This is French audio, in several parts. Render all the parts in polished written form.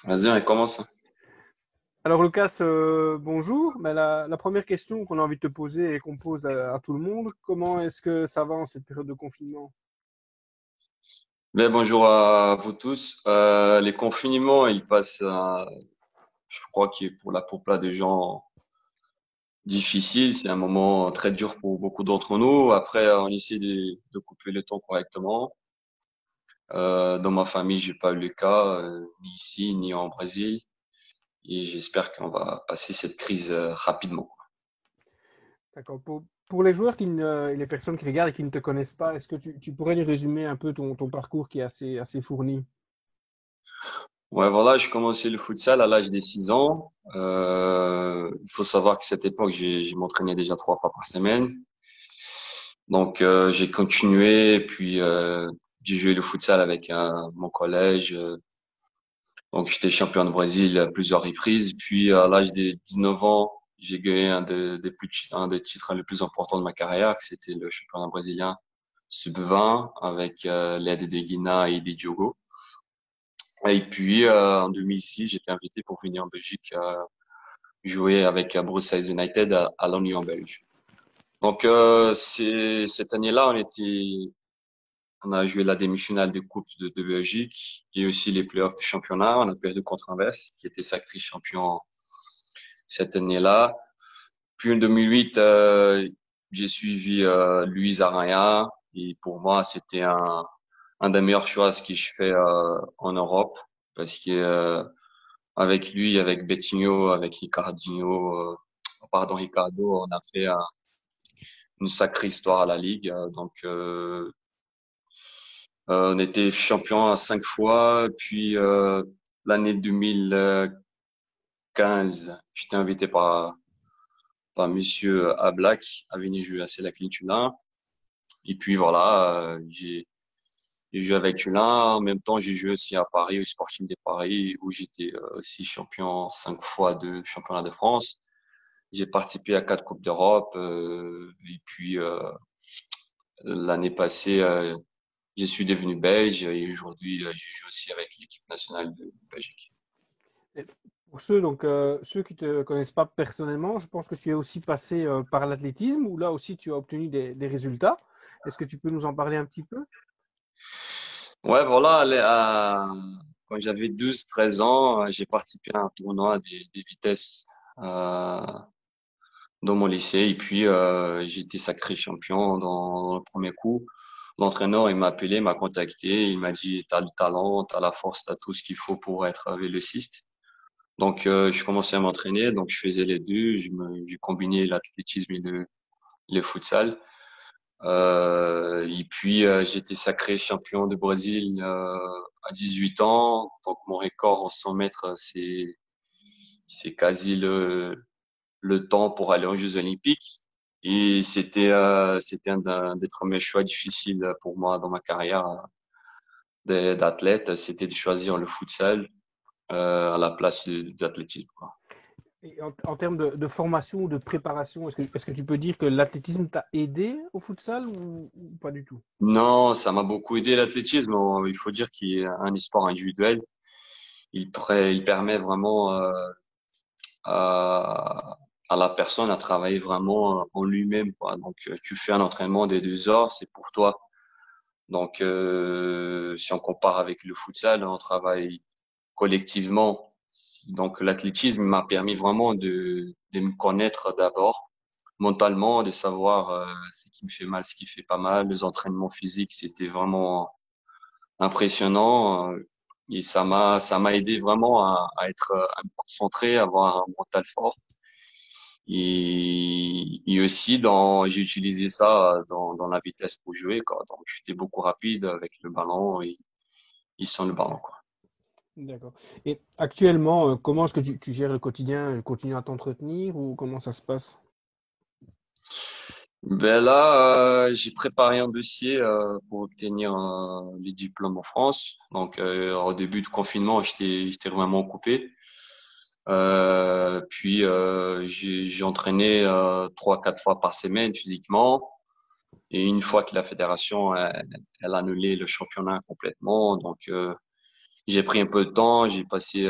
Vas-y, on commence. Alors Lucas, bonjour. Mais la première question qu'on a envie de te poser et qu'on pose à tout le monde, comment est-ce que ça va en cette période de confinement? Mais bonjour à vous tous. Les confinements, ils passent, je crois que pour la plupart des gens, difficile. C'est un moment très dur pour beaucoup d'entre nous. Après, on essaie de couper le temps correctement. Dans ma famille, j'ai pas eu le cas, ni ici, ni en Brésil. Et j'espère qu'on va passer cette crise rapidement. D'accord. Pour les joueurs et les personnes qui regardent et qui ne te connaissent pas, est-ce que tu pourrais nous résumer un peu ton parcours qui est assez fourni? Ouais, voilà, j'ai commencé le futsal à l'âge de 6 ans. Il faut savoir qu'à cette époque, j'ai m'entraînais déjà 3 fois par semaine. Donc, j'ai continué, puis j'ai joué le futsal avec mon collège. Donc, j'étais champion de Brésil à plusieurs reprises. Puis, à l'âge de 19 ans, j'ai gagné un des titres les plus importants de ma carrière, que c'était le championnat brésilien sub-20 avec l'aide de Guina et de Diogo. Et puis, en 2006, j'étais invité pour venir en Belgique jouer avec Bruxelles United à l'Union belge. Donc, cette année-là, on a joué la demi-finale de Coupe de Belgique et aussi les playoffs du championnat. On a perdu contre Anvers, qui était sacré champion cette année-là. Puis en 2008, j'ai suivi Luis Araya et pour moi, c'était un des meilleurs choix que je fais en Europe parce que avec lui, avec Betinho, avec Ricardinho, Ricardo, on a fait une sacrée histoire à la Ligue. On était champion à 5 fois. Puis l'année 2015, j'étais invité par Monsieur Ablak à venir jouer à Selacline Tunin. Et puis voilà, j'ai joué avec Tunin. En même temps, j'ai joué aussi à Paris, au Sporting de Paris, où j'étais aussi champion 5 fois de championnat de France. J'ai participé à 4 Coupes d'Europe. Et puis l'année passée, je suis devenu belge et aujourd'hui, je joue aussi avec l'équipe nationale de Belgique. Et pour ceux qui te connaissent pas personnellement, je pense que tu es aussi passé par l'athlétisme, où là aussi tu as obtenu des résultats. Est-ce que tu peux nous en parler un petit peu? Ouais, voilà, quand j'avais 12, 13 ans, j'ai participé à un tournoi des vitesses euh, dans mon lycée et puis j'ai été sacré champion dans le premier coup. L'entraîneur, il m'a appelé, m'a contacté, il m'a dit, t'as le talent, t'as la force, t'as tout ce qu'il faut pour être vélociste. Donc, je commençais à m'entraîner, donc je faisais les deux, j'ai combiné l'athlétisme et le futsal. Et puis, j'ai sacré champion de Brésil à 18 ans. Donc, mon record en 100 mètres, c'est quasi le temps pour aller aux Jeux Olympiques. Et c'était un des premiers choix difficiles pour moi dans ma carrière d'athlète. C'était de choisir le futsal à la place d'athlétisme, quoi. Et en termes de formation ou de préparation, est-ce que tu peux dire que l'athlétisme t'a aidé au futsal ou pas du tout? Non, ça m'a beaucoup aidé l'athlétisme. Il faut dire qu'il est un sport individuel. Il permet vraiment à, à la personne à travailler vraiment en lui-même, quoi. Donc, tu fais un entraînement des 2 heures, c'est pour toi. Donc, si on compare avec le futsal, on travaille collectivement. Donc, l'athlétisme m'a permis vraiment de me connaître d'abord mentalement, de savoir ce qui me fait mal, ce qui fait pas mal. Les entraînements physiques, c'était vraiment impressionnant. Et ça m'a aidé vraiment à me concentrer, à avoir un mental fort. Et aussi j'ai utilisé ça dans la vitesse pour jouer, quoi. Donc, j'étais beaucoup rapide avec le ballon et sans le ballon, quoi. D'accord. Et actuellement, comment est-ce que tu gères le quotidien? Continue à t'entretenir ou comment ça se passe? Ben là, j'ai préparé un dossier pour obtenir les diplômes en France. Donc, au début du confinement, j'étais vraiment occupé. Puis, j'ai entraîné 3, 4 fois par semaine physiquement. Et une fois que la fédération elle a annulé le championnat complètement, donc j'ai pris un peu de temps, j'ai passé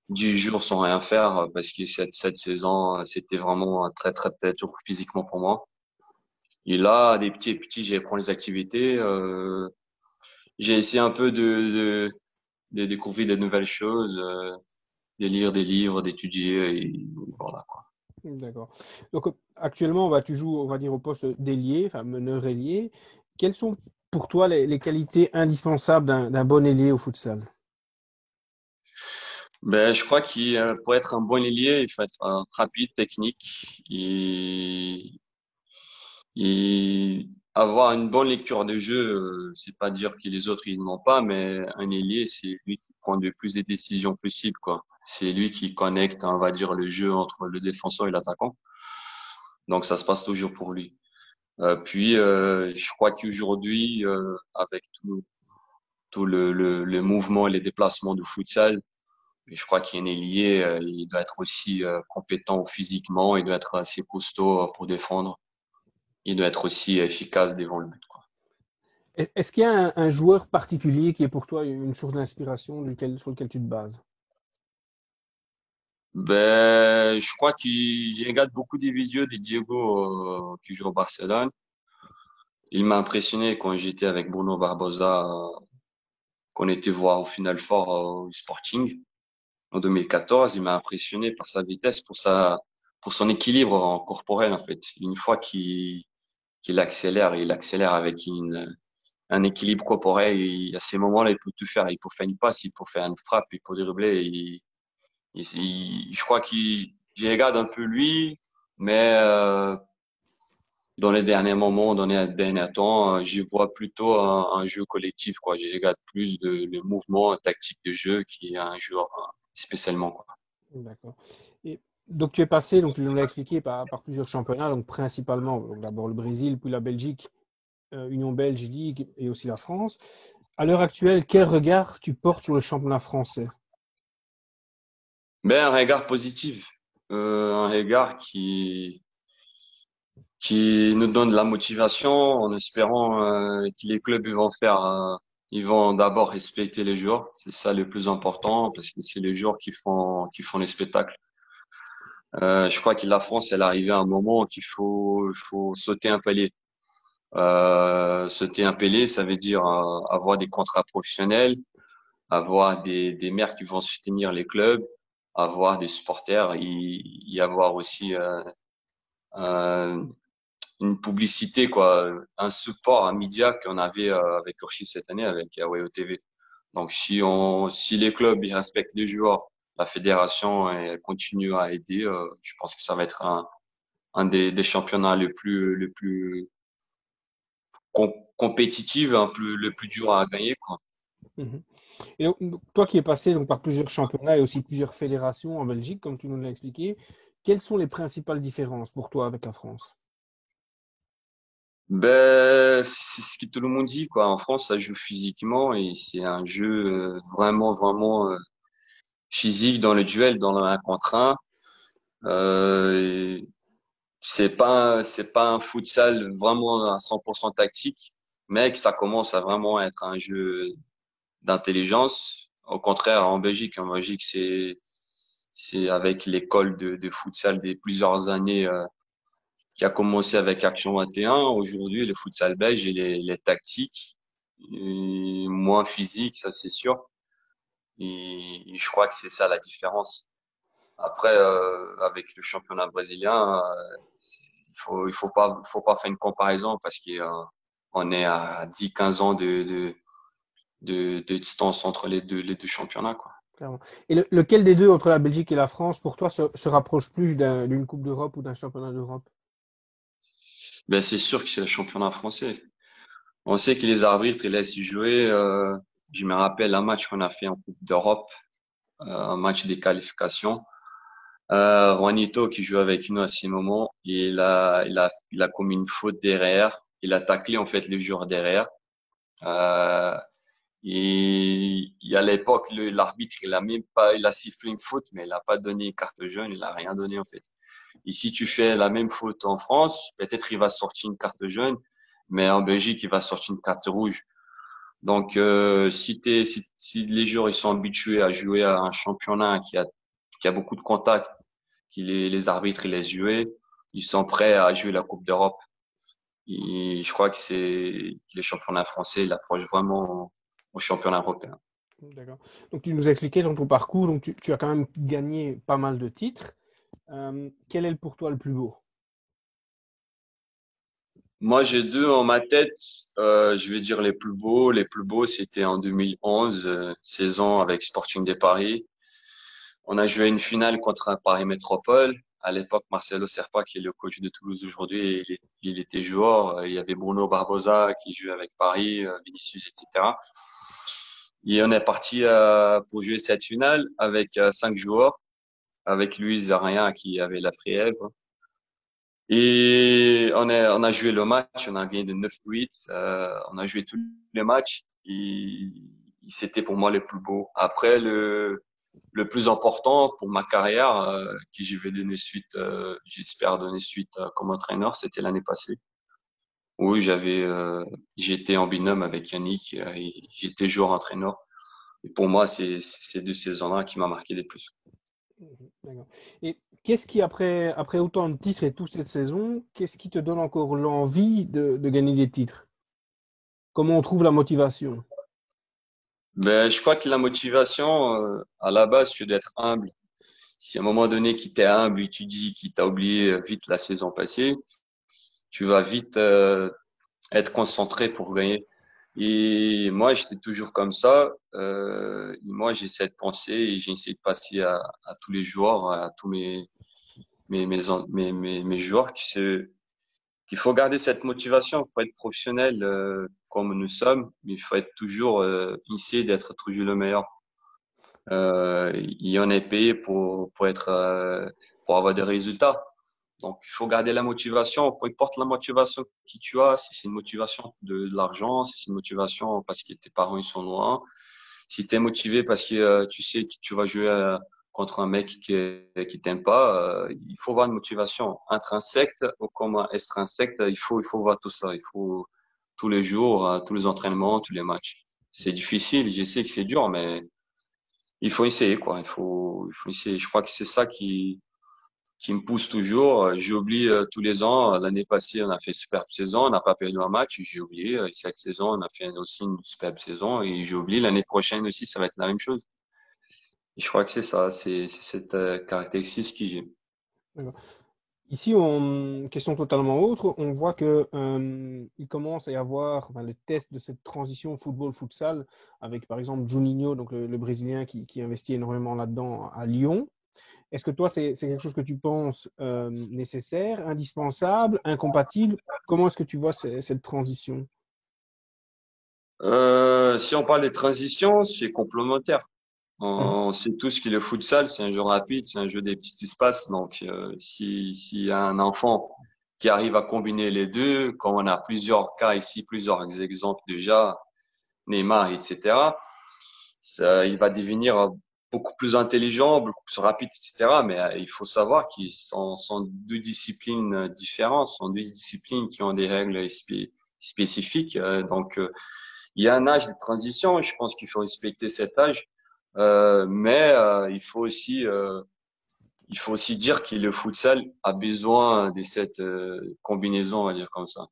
10 jours sans rien faire parce que cette saison, c'était vraiment très, très, très dur physiquement pour moi. Et là, des petits et petits, j'ai pris les activités. J'ai essayé un peu de découvrir de nouvelles choses, de lire des livres, d'étudier, et voilà, quoi. D'accord. Donc actuellement, bah, tu joues, on va dire, au poste d'ailier, enfin meneur ailier. Quelles sont pour toi les qualités indispensables d'un bon ailier au futsal? Ben, je crois qu'il pour être un bon ailier, il faut être rapide, technique et avoir une bonne lecture de jeu. C'est pas dire que les autres ils n'ont pas, mais un ailier, c'est lui qui prend le plus de décisions possibles, quoi. C'est lui qui connecte, on va dire, le jeu entre le défenseur et l'attaquant. Donc ça se passe toujours pour lui. Puis je crois qu'aujourd'hui, avec tout le mouvement et les déplacements du futsal, je crois qu'il y a un ailier, il doit être aussi compétent physiquement, il doit être assez costaud pour défendre, il doit être aussi efficace devant le but, quoi. Est-ce qu'il y a un joueur particulier qui est pour toi une source d'inspiration sur lequel tu te bases? Ben, je crois que je regarde beaucoup des vidéos de Diego qui joue au Barcelone. Il m'a impressionné quand j'étais avec Bruno Barbosa, qu'on était voir au Final Four au Sporting en 2014. Il m'a impressionné par sa vitesse, pour son équilibre en corporel, en fait. Une fois qu'il accélère, il accélère avec un équilibre corporel. Et à ces moments-là, il peut tout faire. Il peut faire une passe, il peut faire une frappe, il peut dribbler. Je crois je regarde un peu lui, mais dans les derniers moments, dans les derniers temps, je vois plutôt un jeu collectif, quoi. Je regarde plus le mouvement tactique de jeu qui est un jeu spécialement, quoi. D'accord. Et donc tu es passé, donc tu nous l'as expliqué, par plusieurs championnats, donc principalement donc d'abord le Brésil, puis la Belgique, Union Belge Ligue et aussi la France. À l'heure actuelle, quel regard tu portes sur le championnat français? Mais un regard positif, un regard qui nous donne de la motivation en espérant que les clubs ils vont d'abord respecter les joueurs. C'est ça le plus important parce que c'est les joueurs qui font les spectacles. Je crois que la France, elle est arrivée à un moment il faut sauter un palier. Sauter un palier, ça veut dire avoir des contrats professionnels, avoir des maires qui vont soutenir les clubs, avoir des supporters, y avoir aussi euh, une publicité, quoi, un support, un média qu'on avait avec Urchi cette année avec Yahweh TV. Donc si les clubs ils respectent les joueurs, la fédération continue à aider, je pense que ça va être un des championnats le plus compétitif, le plus dur à gagner, quoi. Mhm. Et donc, toi qui es passé donc, par plusieurs championnats et aussi plusieurs fédérations en Belgique, comme tu nous l'as expliqué, quelles sont les principales différences pour toi avec la France? Ben, c'est ce que tout le monde dit, quoi. En France, ça joue physiquement et c'est un jeu vraiment physique dans le duel, dans le 1 contre 1. Et c'est pas un futsal vraiment à 100% tactique, mais que ça commence à vraiment être un jeu d'intelligence. Au contraire, en Belgique, c'est avec l'école de futsal des plusieurs années qui a commencé avec Action 21. Aujourd'hui, le futsal belge, il est tactique, et moins physique, ça c'est sûr. Et je crois que c'est ça la différence. Après, avec le championnat brésilien, il faut pas faire une comparaison parce qu'on est à 10, 15 ans de distance entre les deux championnats, quoi. Clairement. Et lequel des deux, entre la Belgique et la France, pour toi, se rapproche plus d'une Coupe d'Europe ou d'un championnat d'Europe? Ben, c'est sûr que c'est le championnat français. On sait que les arbitres, ils laissent jouer. Je me rappelle un match qu'on a fait en Coupe d'Europe, un match des qualifications. Juanito, qui joue avec nous à ce moment, il a commis une faute derrière. Il a taclé, en fait, le joueur derrière. Euh, et à l'époque, l'arbitre, il a sifflé une faute, mais il a pas donné une carte jaune, il a rien donné, en fait. Et si tu fais la même faute en France, peut-être il va sortir une carte jaune, mais en Belgique, il va sortir une carte rouge. Donc, si les joueurs ils sont habitués à jouer à un championnat qui a beaucoup de contacts, les arbitres ils laissent jouer, ils sont prêts à jouer la Coupe d'Europe. Et je crois que les championnats français ils approchent vraiment au championnat européen. D'accord. Donc, tu nous as expliqué dans ton parcours, donc tu as quand même gagné pas mal de titres. Quel est pour toi le plus beau? Moi, j'ai deux en ma tête. Je vais dire les plus beaux. Les plus beaux, c'était en 2011, saison avec Sporting de Paris. On a joué une finale contre un Paris Métropole. À l'époque, Marcelo Serpa, qui est le coach de Toulouse aujourd'hui, il était joueur. Il y avait Bruno Barbosa qui jouait avec Paris, Vinicius, etc. Et on est parti pour jouer cette finale avec 5 joueurs, avec Luis Arrayan qui avait la fièvre. Et on a joué le match, on a gagné de 9-8, on a joué tous les matchs et c'était pour moi le plus beau. Après, le plus important pour ma carrière, que je vais donner suite, j'espère donner suite comme entraîneur, c'était l'année passée. Où j'étais en binôme avec Yannick et j'étais joueur-entraîneur. Et pour moi, c'est ces 2 saisons-là qui m'a marqué les plus. D'accord. Et qu'est-ce qui, après autant de titres et toute cette saison, qu'est-ce qui te donne encore l'envie de gagner des titres? Comment on trouve la motivation? Ben, je crois que la motivation, à la base, c'est d'être humble. Si à un moment donné, qui t'es humble et tu dis qu'il t'a oublié vite la saison passée, tu vas vite être concentré pour gagner. Et moi, j'étais toujours comme ça. Moi, j'ai cette pensée et j'ai essayé de passer à tous les joueurs, à tous mes joueurs qu'il faut garder cette motivation. Il faut être professionnel comme nous sommes, mais il faut être toujours essayer d'être toujours le meilleur. Et on est payé pour avoir des résultats. Donc, il faut garder la motivation, peu importe la motivation que tu as, si c'est une motivation de l'argent, si c'est une motivation parce que tes parents ils sont loin, si tu es motivé parce que tu sais que tu vas jouer contre un mec qui t'aime pas, il faut avoir une motivation intrinsèque ou comme extrinsèque, il faut voir tout ça, il faut tous les jours, tous les entraînements, tous les matchs. C'est difficile, je sais que c'est dur, mais il faut essayer, quoi. Il faut essayer. Je crois que c'est ça qui me pousse toujours. J'oublie tous les ans. L'année passée, on a fait une superbe saison. On n'a pas perdu un match. J'ai oublié. Cette saison, on a fait aussi une superbe saison et j'ai oublié. L'année prochaine aussi, ça va être la même chose. Et je crois que c'est ça. C'est cette caractéristique que j'ai. D'accord. Ici, question totalement autre, on voit que il commence à y avoir le test de cette transition football-futsal avec par exemple Juninho, donc le Brésilien qui investit énormément là-dedans à Lyon. Est-ce que toi, c'est quelque chose que tu penses nécessaire, indispensable, incompatible? Comment est-ce que tu vois cette transition? Si on parle des transitions, c'est complémentaire. Mhm. On sait tous que le futsal, c'est un jeu rapide, c'est un jeu des petits espaces. Donc, si y a un enfant qui arrive à combiner les deux, comme on a plusieurs cas ici, plusieurs exemples déjà, Neymar, etc., il va devenir beaucoup plus intelligent, beaucoup plus rapide, etc. Mais il faut savoir qu'ils sont deux disciplines différentes, sont deux disciplines qui ont des règles spécifiques. Donc, il y a un âge de transition et je pense qu'il faut respecter cet âge. Mais il faut aussi dire que le futsal a besoin de cette combinaison, on va dire comme ça.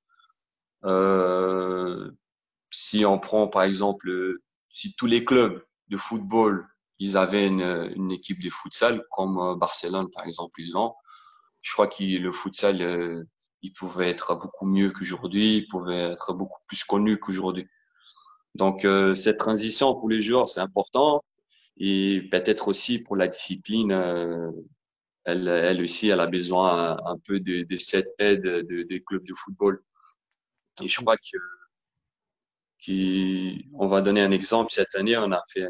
Euh, Si on prend par exemple, si tous les clubs de football, ils avaient une équipe de futsal, comme Barcelone par exemple, ils ont, je crois que le futsal, il pouvait être beaucoup mieux qu'aujourd'hui, il pouvait être beaucoup plus connu qu'aujourd'hui. Donc cette transition pour les joueurs, c'est important et peut-être aussi pour la discipline, elle aussi, elle a besoin un peu de cette aide des clubs de football. Et je crois on va donner un exemple. Cette année, on a fait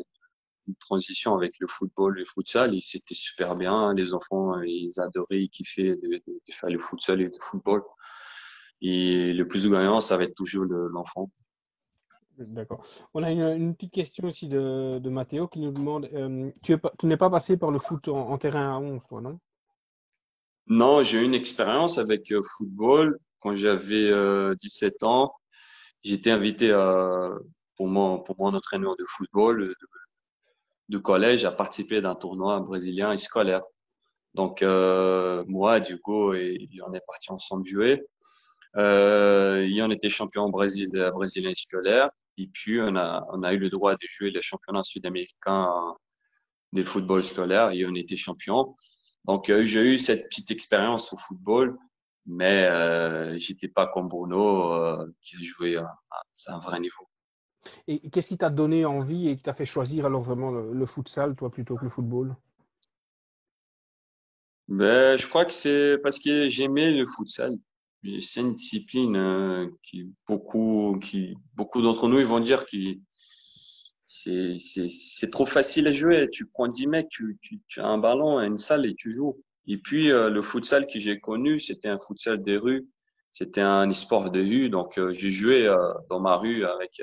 une transition avec le football, le futsal, et c'était super bien. Les enfants, ils adoraient, ils kiffaient de faire le futsal et le football. Et le plus gagnant, ça va être toujours l'enfant. D'accord. On a une petite question aussi de Mathéo qui nous demande, tu n'es pas passé par le foot en terrain à 11, toi, non? Non, j'ai eu une expérience avec football quand j'avais 17 ans. J'étais invité pour mon entraîneur de football de collège à participer d'un tournoi brésilien et scolaire. Donc, moi, du coup, et on est parti ensemble jouer. Et on était champion brésilien scolaire. Et puis, on a eu le droit de jouer les championnats sud-américains des footballs scolaires et on était champion. Donc, j'ai eu cette petite expérience au football, mais j'étais pas comme Bruno qui a joué à un vrai niveau. Et qu'est-ce qui t'a donné envie et qui t'a fait choisir alors vraiment le futsal, toi, plutôt que le football? Ben, je crois que c'est parce que j'aimais le futsal. C'est une discipline qui beaucoup d'entre nous ils vont dire que c'est trop facile à jouer. Tu prends 10 mecs, tu as un ballon, une salle et tu joues. Et puis le futsal que j'ai connu, c'était un futsal des rues. C'était un sport de rue. Donc j'ai joué dans ma rue avec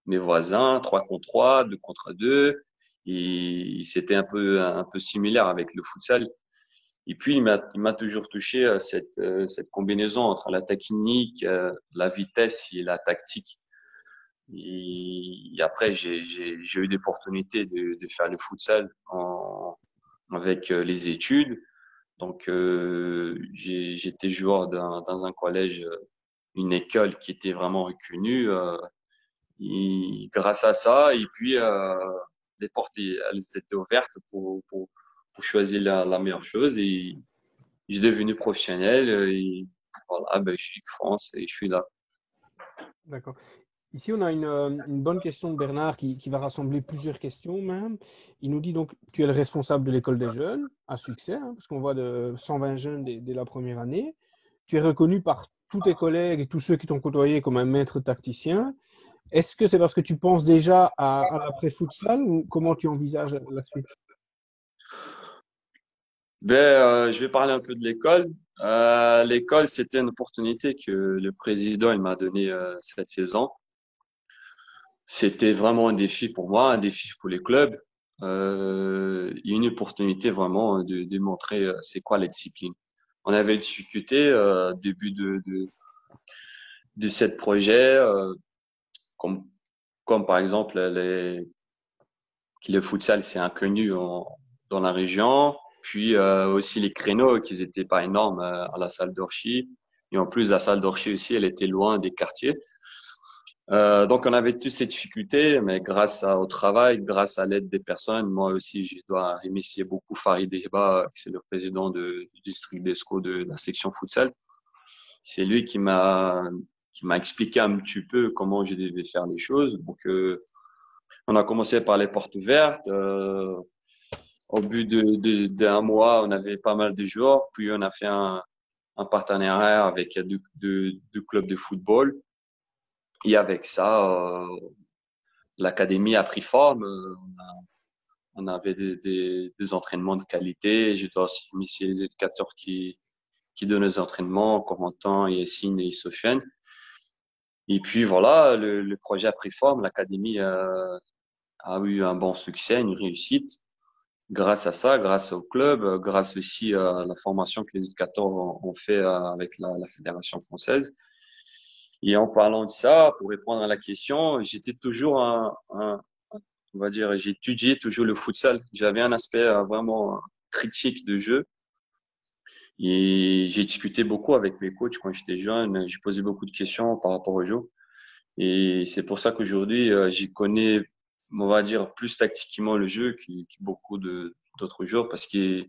mes voisins, 3 contre 3, 2 contre 2. Et c'était un peu similaire avec le futsal. Et puis, il m'a toujours touché cette combinaison entre la technique, la vitesse et la tactique. Et après, j'ai eu l'opportunité de faire le futsal avec les études. Donc, j'étais joueur dans un collège, une école qui était vraiment reconnue. Et grâce à ça, et puis les portes elles étaient ouvertes pour choisir la meilleure chose. Et j'ai devenu professionnel et voilà, ben, je suis France et je suis là. D'accord. Ici, on a une bonne question de Bernard qui va rassembler plusieurs questions même. Il nous dit donc, tu es le responsable de l'école des jeunes, à succès, hein, parce qu'on voit de 120 jeunes dès la première année. Tu es reconnu par tous tes collègues et tous ceux qui t'ont côtoyé comme un maître tacticien. Est-ce que c'est parce que tu penses déjà à l'après-futsal ou comment tu envisages la suite? Ben, je vais parler un peu de l'école. L'école, c'était une opportunité que le président il m'a donné cette saison. C'était vraiment un défi pour moi, un défi pour les clubs. Il y a une opportunité vraiment de montrer c'est quoi la discipline. On avait discuté début de cette projet, comme, comme par exemple que le futsal c'est inconnu dans la région. Puis aussi les créneaux qui étaient pas énormes à la salle d'Orchy. Et en plus, la salle d'Orchy aussi, elle était loin des quartiers. Donc on avait tous ces difficultés, mais au travail, grâce à l'aide des personnes, moi aussi, je dois remercier beaucoup Farid Dehba, qui est le président du district d'Esco de la section futsal. C'est lui qui m'a expliqué un petit peu comment je devais faire les choses. Donc on a commencé par les portes ouvertes. Au bout d'un mois, on avait pas mal de joueurs. Puis on a fait un partenariat avec deux clubs de football. Et avec ça, l'académie a pris forme. On avait des entraînements de qualité. Je dois aussi remercier les éducateurs qui donnent les entraînements, Corentin, Yacine et Sofiane. Et puis voilà, le projet a pris forme. L'académie a eu un bon succès, une réussite. Grâce à ça, grâce au club, grâce aussi à la formation que les éducateurs ont fait avec la Fédération française. Et en parlant de ça, pour répondre à la question, j'étais toujours on va dire, j'ai étudié toujours le futsal. J'avais un aspect vraiment critique de jeu et j'ai discuté beaucoup avec mes coachs quand j'étais jeune. J'ai posé beaucoup de questions par rapport au jeu et c'est pour ça qu'aujourd'hui, j'y connais, on va dire, plus tactiquement le jeu que beaucoup d'autres joueurs parce que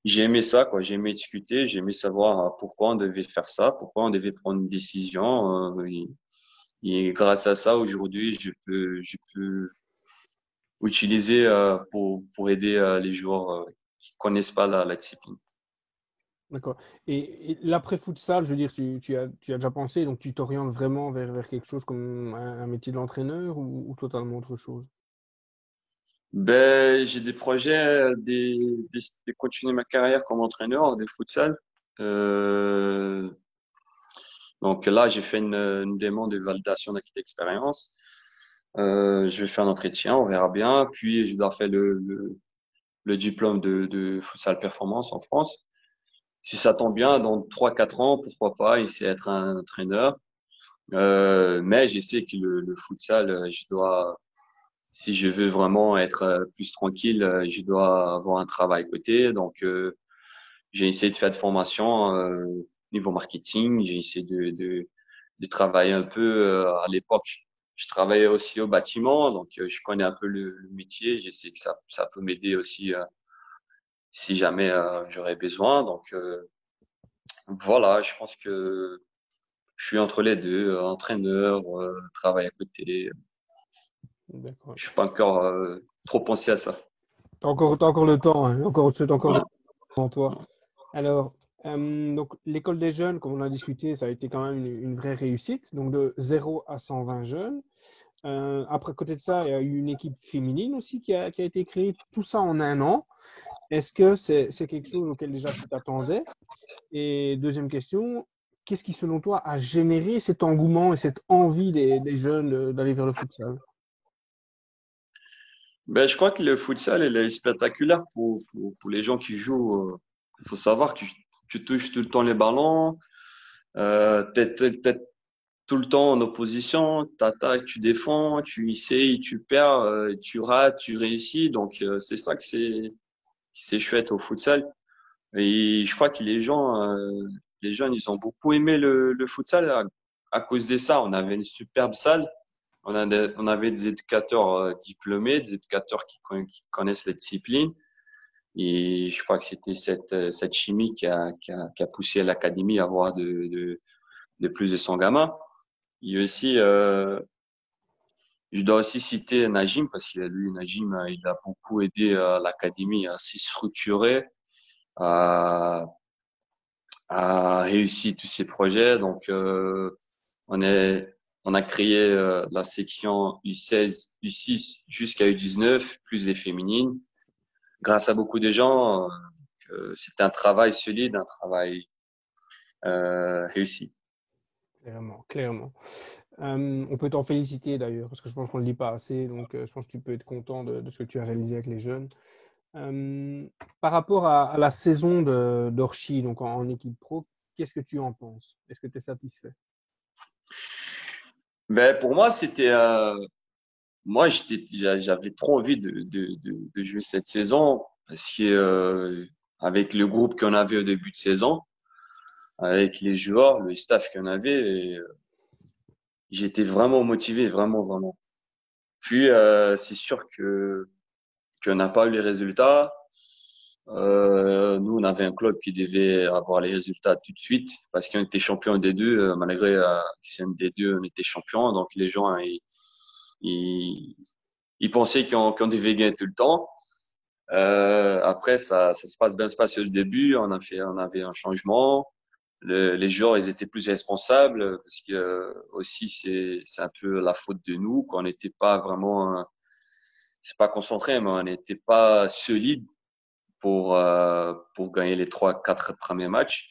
j'ai aimé ça, quoi. J'ai aimé discuter, j'ai aimé savoir pourquoi on devait faire ça, pourquoi on devait prendre une décision. Et grâce à ça, aujourd'hui, je peux utiliser pour aider les joueurs qui connaissent pas la discipline. D'accord. Et l'après-futsal, je veux dire, tu as déjà pensé, donc tu t'orientes vraiment vers quelque chose comme un métier d'entraîneur ou totalement autre chose? Ben, j'ai des projets de continuer ma carrière comme entraîneur de futsal. Euh, donc là, j'ai fait une demande de validation d'acquis d'expérience. Je vais faire un entretien, on verra bien. Puis, je dois faire le diplôme de futsal performance en France. Si ça tombe bien, dans 3 4 ans, pourquoi pas essayer d'être un entraîneur. Mais je sais que le futsal, si je veux vraiment être plus tranquille, je dois avoir un travail à côté. Donc, j'ai essayé de faire de formation niveau marketing. J'ai essayé de travailler un peu. À l'époque, je travaillais aussi au bâtiment, donc je connais un peu le métier. Je sais que ça peut m'aider aussi si jamais j'aurais besoin. Donc, voilà, je pense que je suis entre les deux, entraîneur, travail à côté. D'accord. Je suis pas encore trop pensé à ça. T'as encore le temps, hein, t'as encore le temps devant toi. Alors, donc l'école des jeunes, comme on a discuté, ça a été quand même une vraie réussite. Donc de 0 à 120 jeunes. Après, à côté de ça, il y a eu une équipe féminine aussi qui a été créée, tout ça en un an. Est-ce que c'est quelque chose auquel déjà tu t'attendais? Et deuxième question, qu'est-ce qui, selon toi, a généré cet engouement et cette envie des jeunes d'aller vers le futsal? Ben, je crois que le futsal, il est spectaculaire pour les gens qui jouent. Il faut savoir que tu touches tout le temps les ballons, t'es tout le temps en opposition, t'attaques, tu défends, tu essayes, tu perds, tu rates, tu réussis. Donc, c'est ça c'est chouette au futsal. Et je crois que les jeunes, ils ont beaucoup aimé le futsal à cause de ça. On avait une superbe salle. On avait des éducateurs diplômés, des éducateurs qui connaissent les disciplines. Et je crois que c'était cette chimie qui a poussé l'académie à avoir de plus de 100 gamins. Et aussi, je dois aussi citer Najim parce que lui, Najim, il a beaucoup aidé l'académie à s'y structurer, à, à réussir tous ses projets. Donc, on est, on a créé la section U16, U6 jusqu'à U19, plus les féminines. Grâce à beaucoup de gens, c'est un travail solide, un travail réussi. Clairement, clairement. On peut t'en féliciter d'ailleurs, parce que je pense qu'on ne le dit pas assez, donc je pense que tu peux être content de ce que tu as réalisé avec les jeunes. Euh, Par rapport à la saison d'Orchi, donc en équipe pro, qu'est-ce que tu en penses? Est-ce que tu es satisfait? Ben, pour moi, moi, j'avais trop envie de jouer cette saison parce que avec le groupe qu'on avait au début de saison, avec les joueurs, le staff qu'on avait, j'étais vraiment motivé, vraiment, vraiment. Puis c'est sûr que qu'on n'a pas eu les résultats. Nous, on avait un club qui devait avoir les résultats tout de suite parce qu'on était champion des deux, malgré que c'est un des deux, on était champion. Donc les gens, ils, ils pensaient qu'on devait gagner tout le temps. Après, ça se passe bien se passe au début. On avait un changement. Les joueurs, ils étaient plus responsables parce que aussi c'est un peu la faute de nous qu'on n'était pas vraiment, c'est pas concentré, mais on n'était pas solide pour gagner les trois, quatre premiers matchs.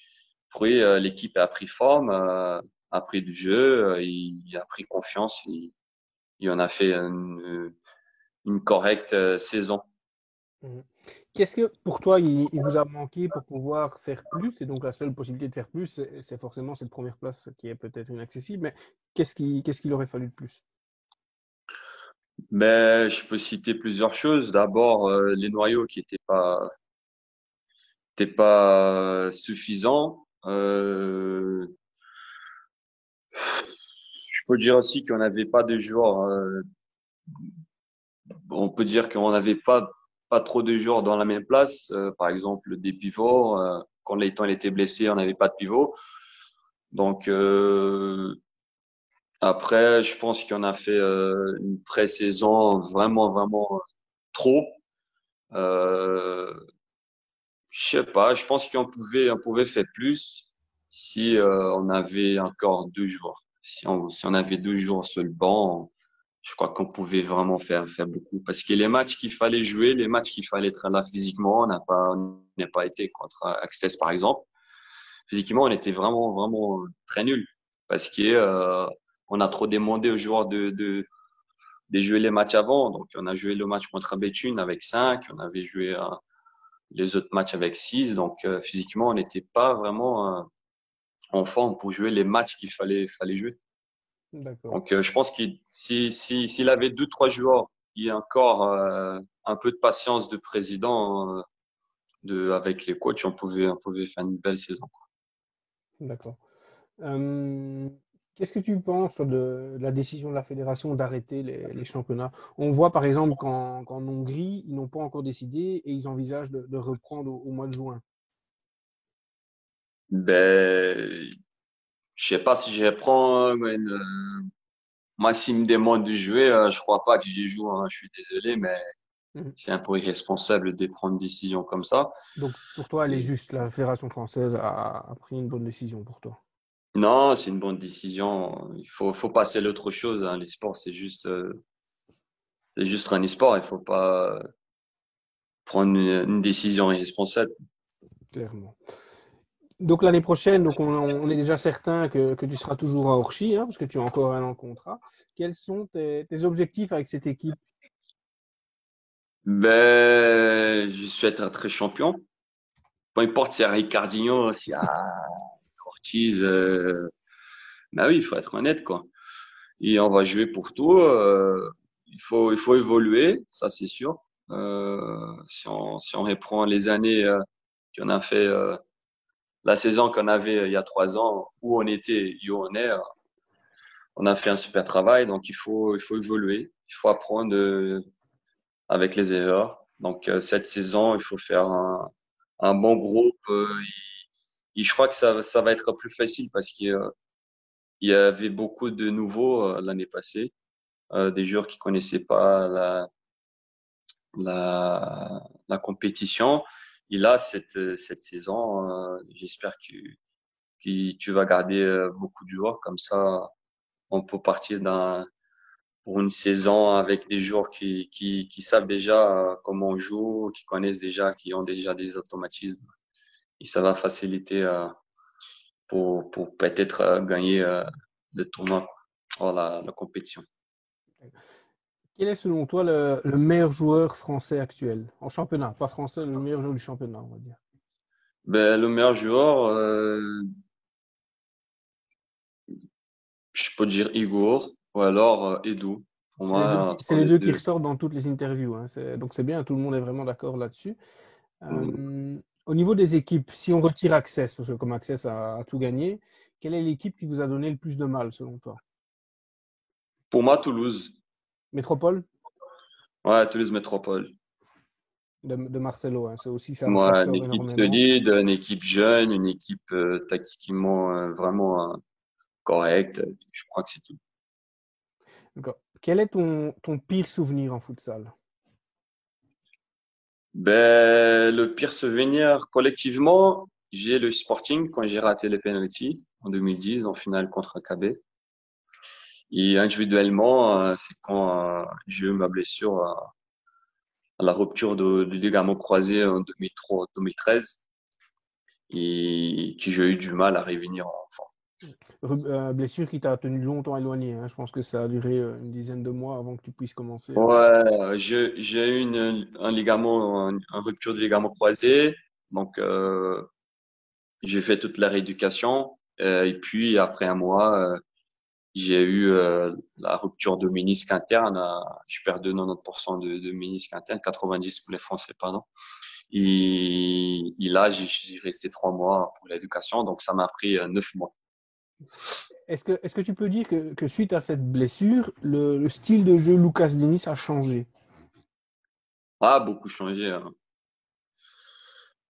Puis l'équipe a pris forme, a pris du jeu, il a pris confiance, et on a fait une correcte saison. Mhm. Qu'est-ce que pour toi il vous a manqué pour pouvoir faire plus? Et donc la seule possibilité de faire plus, c'est forcément cette première place qui est peut-être inaccessible, mais qu'est-ce qu'il aurait fallu de plus? Mais je peux citer plusieurs choses. D'abord, les noyaux qui étaient pas suffisants. Je peux dire aussi qu'on n'avait pas de joueurs. On peut dire qu'on n'avait pas trop de joueurs dans la même place. Par exemple, des pivots. Quand Leighton était blessé, on n'avait pas de pivot. Donc après, je pense qu'on a fait une pré-saison vraiment, vraiment trop. Euh, je sais pas, je pense on pouvait faire plus si on avait encore deux joueurs. Si on avait deux joueurs sur le banc, je crois qu'on pouvait vraiment faire beaucoup. Parce que les matchs qu'il fallait jouer, les matchs qu'il fallait être là physiquement, on n'a pas été contre Access par exemple. Physiquement, on était vraiment, vraiment très nuls. Parce que on a trop demandé aux joueurs de jouer les matchs avant. Donc, on a joué le match contre Béthune avec 5, on avait joué les autres matchs avec 6. Donc, physiquement, on n'était pas vraiment en forme pour jouer les matchs fallait jouer. D'accord. Donc, je pense s'il avait deux, trois joueurs et encore un peu de patience de président avec les coachs, on pouvait faire une belle saison. D'accord. Euh, Qu'est-ce que tu penses toi, de la décision de la fédération d'arrêter les championnats? On voit par exemple qu'en Hongrie, ils n'ont pas encore décidé et ils envisagent de reprendre au mois de juin. Ben, je sais pas si je reprends, mais moi, s'il me demande de jouer, je crois pas que j'y joue, hein. Je suis désolé, mais Mhm. c'est un peu irresponsable de prendre une décision comme ça. Donc pour toi, elle est Et juste, la fédération française a pris une bonne décision pour toi. non, c'est une bonne décision. Il faut passer à l'autre chose, hein. Les sports, c'est juste un sport. Il faut pas prendre une décision irresponsable. Clairement. Donc l'année prochaine, donc on est déjà certain que tu seras toujours à Orchi, hein, parce que tu as encore un an de contrat. Quels sont tes objectifs avec cette équipe? Ben, je souhaite être très champion. Peu importe si c'est Ricardinho, si c'est Ortiz. Ben oui, il faut être honnête, quoi. Et on va jouer pour tout. Il faut évoluer, ça c'est sûr. Si on reprend les années qu'on a fait, la saison qu'on avait il y a 3 ans, où on était et où on est, on a fait un super travail. Donc il faut évoluer, il faut apprendre avec les erreurs. Donc cette saison, il faut faire un bon groupe. Et je crois que ça va être plus facile parce qu'il y avait beaucoup de nouveaux l'année passée, des joueurs qui connaissaient pas la compétition. Et là, cette saison, j'espère que tu vas garder beaucoup de joueurs. Comme ça, on peut partir pour une saison avec des joueurs qui savent déjà comment on joue, qui connaissent déjà, qui ont déjà des automatismes. Et ça va faciliter pour peut-être gagner le tournoi, la compétition. Quel est selon toi le meilleur joueur français actuel? En championnat, pas français, le meilleur joueur du championnat, on va dire. Ben, le meilleur joueur, je peux dire Igor ou alors Edu. Pour C'est les deux, moi, c'est entre les les deux qui deux. ressortent dans toutes les interviews, hein. Donc c'est bien, tout le monde est vraiment d'accord là-dessus. Hum. Au niveau des équipes, si on retire Access, parce que comme Access a tout gagné, quelle est l'équipe qui vous a donné le plus de mal selon toi? Pour moi, Toulouse. Métropole Ouais, Toulouse Métropole. de Marcelo, hein. C'est aussi ça Moi, une ressort équipe énormément. solide, une équipe jeune, une équipe tactiquement vraiment correcte. Je crois que c'est tout. D'accord. Quel est ton pire souvenir en futsal? Ben, le pire souvenir collectivement, j'ai le Sporting quand j'ai raté les penalties en 2010 en finale contre AKB. Et individuellement, c'est quand j'ai eu ma blessure à la rupture du ligament croisé en 2013 et que j'ai eu du mal à revenir en forme. Blessure qui t'a tenu longtemps éloigné, hein. Je pense que ça a duré une dizaine de mois avant que tu puisses commencer Ouais, j'ai eu un ligament, un rupture du ligament croisé. Donc, j'ai fait toute la rééducation. Et puis, après un mois, j'ai eu la rupture de ménisque interne. Je perds 90% de ménisque interne, 90 pour les Français, pardon. Et là, j'ai resté 3 mois pour l'éducation, donc ça m'a pris 9 mois. Est-ce que tu peux dire que suite à cette blessure, le style de jeu Lucas Denis a changé? Ah, beaucoup changé, hein.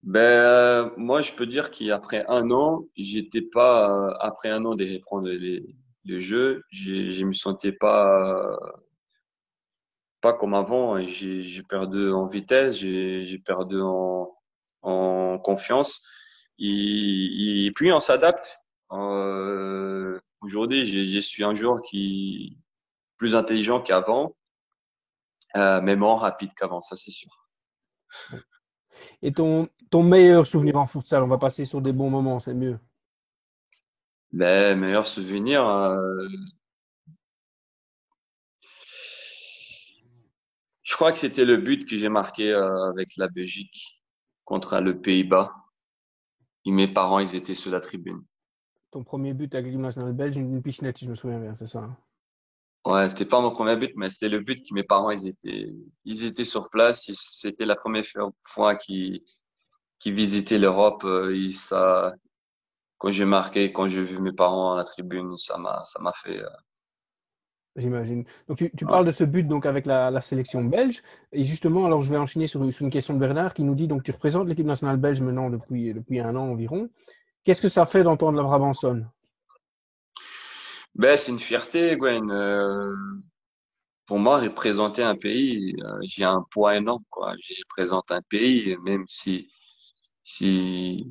Ben, moi, je peux dire qu'après un an, j'étais pas, après un an de reprendre le jeu, je me sentais pas comme avant. J'ai perdu en vitesse, j'ai perdu en confiance. Et puis, on s'adapte. Aujourd'hui, je suis un joueur qui plus intelligent qu'avant, mais moins rapide qu'avant, ça c'est sûr. Et ton meilleur souvenir en futsal, on va passer sur des bons moments, c'est mieux. Mais meilleur souvenir, je crois que c'était le but que j'ai marqué avec la Belgique contre le Pays-Bas. Et mes parents, ils étaient sur la tribune. Ton premier but avec l'équipe nationale belge, une pichenette, si je me souviens bien, c'est ça, hein? Ouais, c'était pas mon premier but, mais c'était le but que mes parents, ils étaient sur place. C'était la première fois qu'ils visitaient l'Europe. Quand j'ai marqué, quand j'ai vu mes parents à la tribune, ça m'a fait, J'imagine. Donc, tu ouais. parles de ce but donc avec la sélection belge. Et justement, alors je vais enchaîner sur une question de Bernard qui nous dit donc tu représentes l'équipe nationale belge maintenant depuis un an environ. Qu'est-ce que ça fait d'entendre la Brabançonne? Ben, c'est une fierté, Gwen. Pour moi, représenter un pays, j'ai un poids énorme, quoi. Je représente un pays, même si, si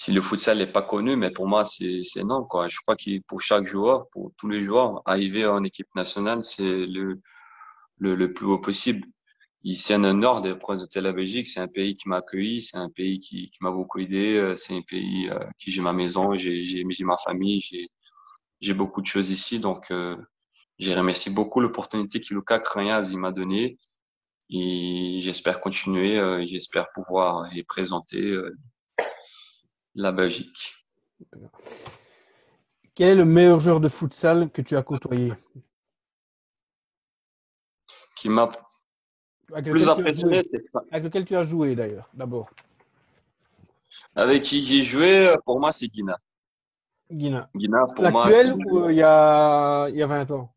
le futsal n'est pas connu, mais pour moi, c'est énorme, quoi. Je crois que pour chaque joueur, pour tous les joueurs, arriver en équipe nationale, c'est le plus haut possible. C'est un honneur de représenter la Belgique. C'est un pays qui m'a accueilli, c'est un pays qui m'a beaucoup aidé. C'est un pays qui j'ai ma maison, j'ai ma famille, j'ai beaucoup de choses ici. Donc, je remercie beaucoup l'opportunité que Lucas Cragnas il m'a donnée et j'espère continuer, j'espère pouvoir représenter la Belgique. Quel est le meilleur joueur de futsal que tu as côtoyé? Qui m'a Avec plus lequel tu as impressionné, joué? c'est Avec lequel tu as joué d'ailleurs, d'abord. avec qui j'ai joué. Pour moi, c'est Guina. Guina. Guina, pour moi, c'est L'actuel ou il y a 20 ans?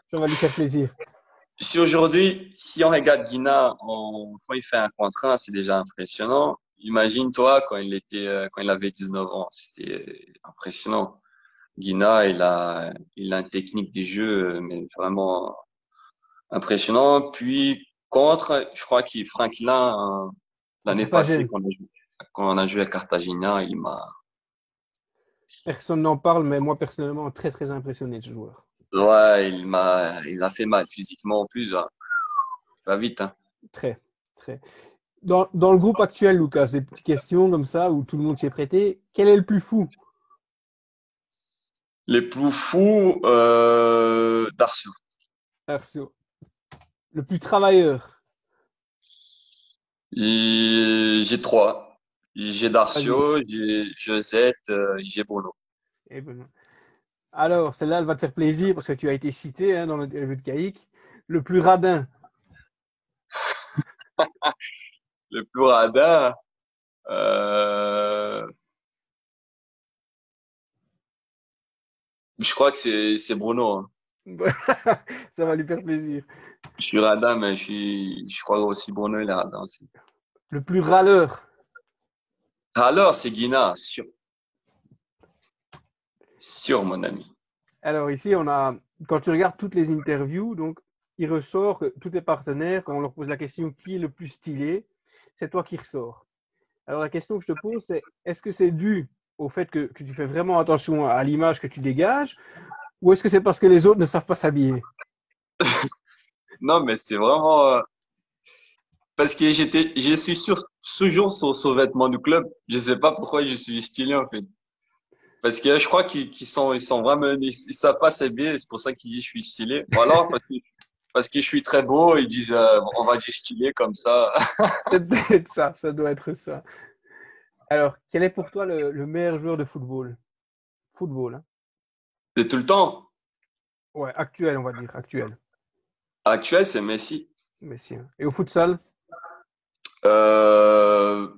Ça va lui faire plaisir. si aujourd'hui, si on regarde Guina quand il fait un contrat, c'est déjà impressionnant. Imagine-toi quand il avait 19 ans, c'était impressionnant. Guina, il a une technique des jeux, mais vraiment impressionnant. Puis contre, je crois qu'il Franklin, À l'année passée Carthagène. quand on a joué à Cartagena, il m'a, Personne n'en parle, mais moi personnellement, très très impressionné de ce joueur. ouais, il a fait mal physiquement en plus. Hein. Pas vite, hein. Très, très. Dans le groupe actuel, Lucas, des petites questions comme ça où tout le monde s'y est prêté. Quel est le plus fou? Les plus fous, Darcio. Arcio. Le plus travailleur? J'ai trois. J'ai Vas-y. Darcio, j'ai Josette, j'ai Bono. Eh ben, alors, celle-là, elle va te faire plaisir parce que tu as été cité hein, dans le début de Caïque. Le plus radin? Le plus radin, euh, je crois que c'est Bruno. Hein. Ça va lui faire plaisir. Je suis radin, mais je crois aussi Bruno il est radin aussi. Le plus râleur? Alors, c'est Guina, sûr, mon ami. Alors ici, quand tu regardes toutes les interviews, donc il ressort que tous tes partenaires, quand on leur pose la question qui est le plus stylé, c'est toi qui ressors. Alors la question que je te pose, c'est est-ce que c'est dû au fait que tu fais vraiment attention à l'image que tu dégages, ou est-ce que c'est parce que les autres ne savent pas s'habiller? Non, mais c'est vraiment parce que je suis toujours sur ce vêtement du club. Je sais pas pourquoi je suis stylé en fait. Parce que je crois ils sont vraiment, ils savent pas s'habiller, c'est pour ça qu'ils disent je suis stylé. Ou alors parce que je suis très beau, ils disent on va dire stylé comme ça. C'est peut-être ça, ça doit être ça. Alors, quel est pour toi le meilleur joueur de football? Football, hein? De tout le temps. Ouais, actuel, on va dire, actuel. Actuel, c'est Messi. Mais si, hein. Et au futsal? Euh,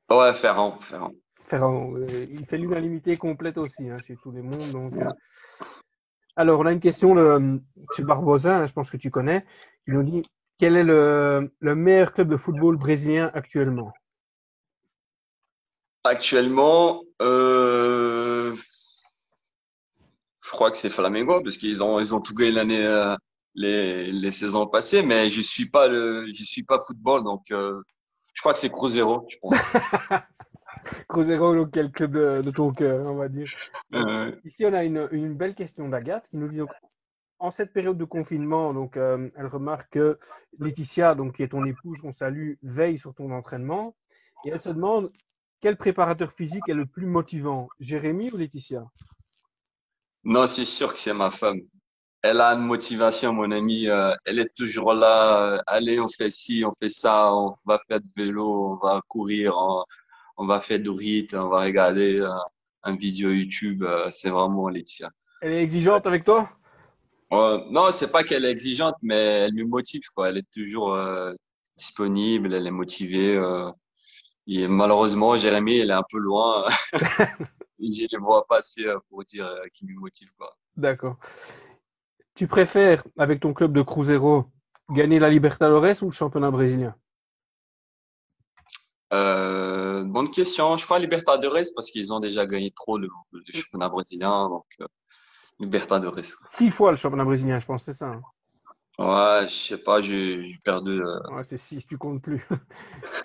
ouais, Ferrand, Ferrand. Ferrand, il fait l'unanimité complète aussi hein, chez tous les mondes. Donc, alors, on a une question de M. Barbosa, hein, je pense que tu connais, qui nous dit quel est le meilleur club de football brésilien actuellement? Actuellement, je crois que c'est Flamengo parce ils ont tout gagné l'année, les saisons passées, mais je suis pas football, donc je crois que c'est Cruzeiro, je pense. Cruzeiro, donc, quel club de ton cœur, on va dire. Donc, Euh, ici, on a une belle question d'Agathe qui nous dit donc, en cette période de confinement, donc, elle remarque que Laetitia, donc, qui est ton épouse, qu'on salue, veille sur ton entraînement. Et elle se demande quel préparateur physique est le plus motivant, Jérémy ou Laetitia? non, c'est sûr que c'est ma femme. Elle a une motivation, mon ami. Elle est toujours là. Allez, on fait ci, on fait ça, on va faire du vélo, on va courir, on va faire du rythme, on va regarder un vidéo YouTube. C'est vraiment Laetitia. Elle est exigeante avec toi? Non, c'est pas qu'elle est exigeante, mais elle me motive, quoi. Elle est toujours disponible, elle est motivée. Et malheureusement, Jérémy, elle est un peu loin. Et je les vois passer pour dire qu'il me motive, quoi. D'accord. Tu préfères, avec ton club de Cruzeiro, gagner la Libertadores ou le championnat brésilien? Bonne question. Je crois Libertadores parce qu'ils ont déjà gagné trop le championnat brésilien, donc Libertadores. 6 fois le championnat brésilien, je pense, c'est ça, hein. Ouais, je sais pas, j'ai perdu. Ouais, c'est 6, tu comptes plus.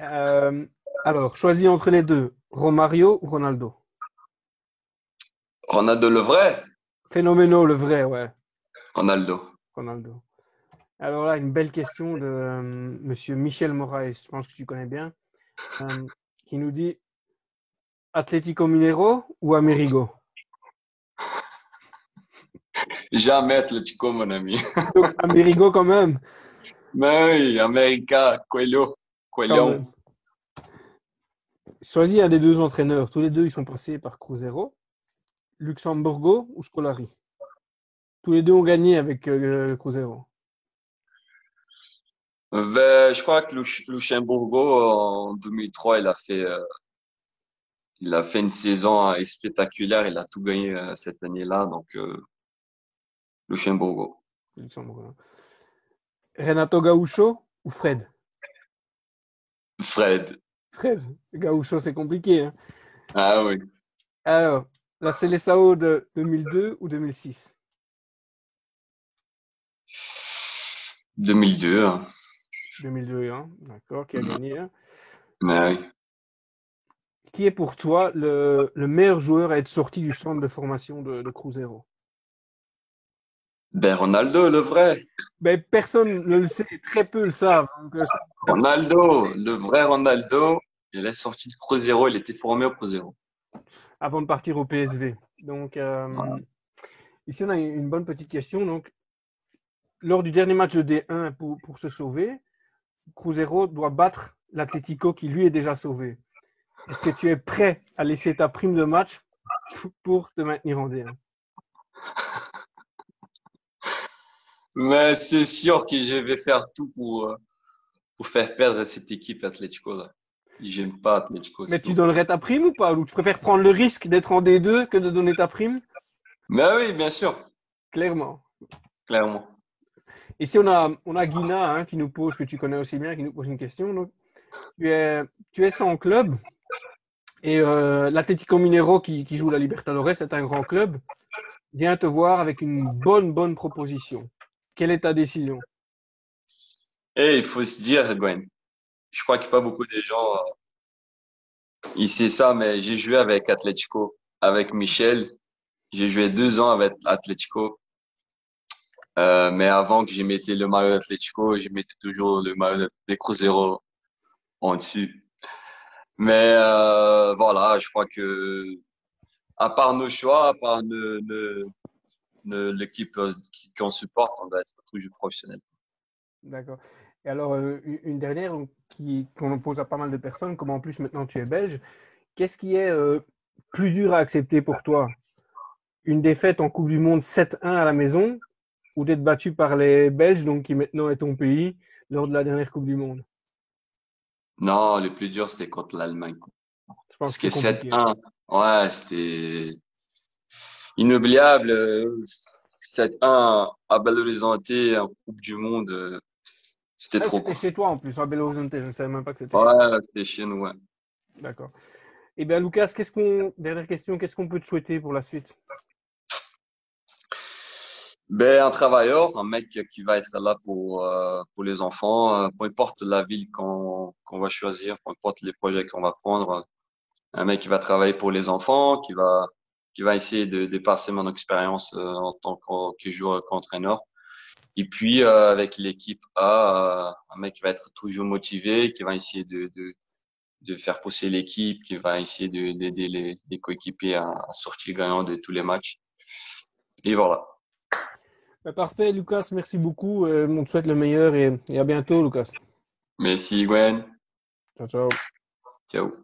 Euh, alors, choisis entre les deux, Romario ou Ronaldo? Ronaldo le vrai? Phénoménal, le vrai, ouais, Ronaldo. Ronaldo. Alors là, une belle question de Monsieur Michel Moraes, je pense que tu connais bien, euh, qui nous dit Atlético Mineiro ou Amerigo? Jamais Atlético, mon ami. Donc, Amerigo quand même, Mais oui, América, Coelho, quand même. Coelhon. Choisis un des deux entraîneurs. Tous les deux, ils sont passés par Cruzeiro. Luxemburgo ou Scolari? Tous les deux ont gagné avec Cruzeiro. Je crois que Luxembourg, en 2003, il a fait une saison spectaculaire. Il a tout gagné cette année-là. Donc, Luxembourg. Luxembourg. Renato Gaúcho ou Fred? Fred. Fred. Gaúcho, c'est compliqué, hein. Ah oui. Alors, la Seleção de 2002 ou 2006? 2002. Hein. 2002, hein. D'accord, qui a gagné, hein. Mais oui. Qui est pour toi le meilleur joueur à être sorti du centre de formation de Cruzeiro? Ben, Ronaldo, le vrai. Ben, personne ne le sait, très peu le savent. Donc, Ronaldo, le vrai Ronaldo. Il est sorti de Cruzeiro. Il était formé au Cruzeiro. avant de partir au PSV. Donc, Voilà. ici, on a une bonne petite question. Donc, lors du dernier match de D1 pour se sauver, Cruzeiro doit battre l'Atlético qui lui est déjà sauvé. Est-ce que tu es prêt à laisser ta prime de match pour te maintenir en D1? Mais c'est sûr que je vais faire tout pour faire perdre cette équipe Atlético là. J'aime pas Atlético, Mais c'est tu tout. donnerais ta prime ou pas? Ou tu préfères prendre le risque d'être en D2 que de donner ta prime? Mais oui, bien sûr, Clairement. clairement. Ici, on a Guina hein, qui nous pose, que tu connais aussi bien, qui nous pose une question. Donc, tu es sans club et l'Atlético Mineiro qui joue la Libertadores, c'est un grand club, vient te voir avec une bonne proposition. Quelle est ta décision? Et il faut se dire, Gwen, je crois qu'il n'y a pas beaucoup de gens ici ça, mais j'ai joué avec Atlético, avec Michel. J'ai joué 2 ans avec Atlético. Mais avant que je mettais le maillot d'Atlético, je mettais toujours le maillot de Cruzeiro en dessus. Mais voilà, je crois que à part nos choix, à part l'équipe qu'on supporte, on doit être toujours professionnel. D'accord. Et alors, une dernière qu'on pose à pas mal de personnes, comme en plus maintenant tu es belge, qu'est-ce qui est plus dur à accepter pour toi? Une défaite en Coupe du Monde 7-1 à la maison ou d'être battu par les Belges, donc qui maintenant est ton pays, lors de la dernière Coupe du Monde? Non, le plus dur, c'était contre l'Allemagne, quoi. Je pense Parce que que c'est compliqué, hein. 7-1, ouais, c'était inoubliable. 7-1 à Belo Horizonte en Coupe du Monde, c'était Ah, trop, c'était quoi. chez toi en plus, à Belo Horizonte. Je ne savais même pas que c'était chez toi. Ouais, c'était chez nous, ouais. D'accord. Eh bien, Lucas, dernière question, qu'est-ce qu'on peut te souhaiter pour la suite? Ben, un travailleur, un mec qui va être là pour les enfants, peu importe la ville qu'on va choisir, peu importe les projets qu'on va prendre, un mec qui va travailler pour les enfants, qui va essayer de passer mon expérience en tant que joueur, qu'entraîneur. Et puis avec l'équipe A, un mec qui va être toujours motivé, qui va essayer de faire pousser l'équipe, qui va essayer d'aider les coéquipiers à sortir gagnant de tous les matchs. Et voilà. Ben, parfait, Lucas, merci beaucoup. On te souhaite le meilleur et à bientôt, Lucas. Merci Gwen. Ciao, ciao. Ciao.